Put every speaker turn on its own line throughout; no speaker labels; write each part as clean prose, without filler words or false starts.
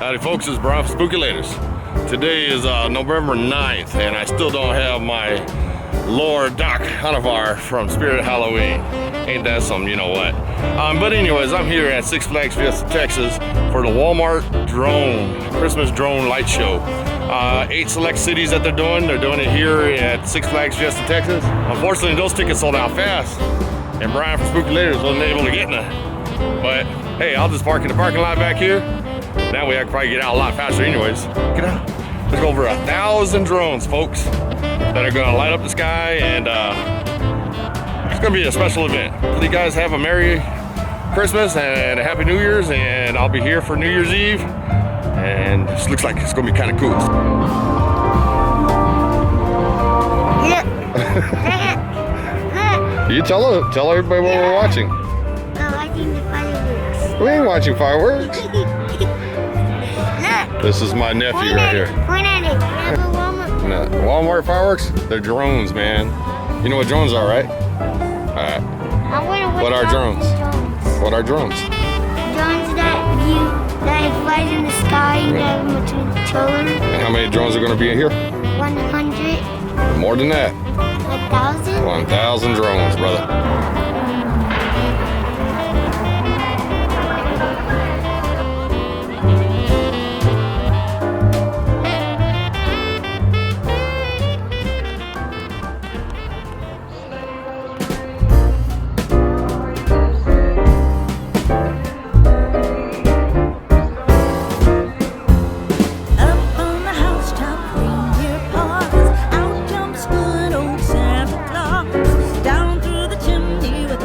Howdy folks, it's Brian from Spooky Laters. Today is November 9th and I still don't have my Lord Doc Hanovar from Spirit Halloween. Ain't that some you know what. But anyways, I'm here at Six Flags Fiesta, Texas for the Walmart Christmas drone light show. 8 select cities that they're doing it here at Six Flags Fiesta, Texas. Unfortunately, those tickets sold out fast and Brian from Spooky Laters wasn't able to get none. But hey, I'll just park in the parking lot back here. That way I can probably get out a lot faster anyways. Get out. There's over 1,000 drones, folks, that are gonna light up the sky, and it's gonna be a special event. You guys have a Merry Christmas and a Happy New Year's, and I'll be here for New Year's Eve, and this looks like it's gonna be kind of cool. You tell everybody what we're watching.
We're watching the fireworks.
We ain't watching fireworks. This is my nephew right here.
Point at it.
No, Walmart fireworks? They're drones, man. You know what drones are, right? Alright. What are drones? What are drones?
Drones that fly in the sky and have them between each other.
And how many drones are going to be in here?
100.
More than that.
1,000?
1,000 drones, brother.
Down through the chimney with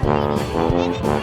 Thank you.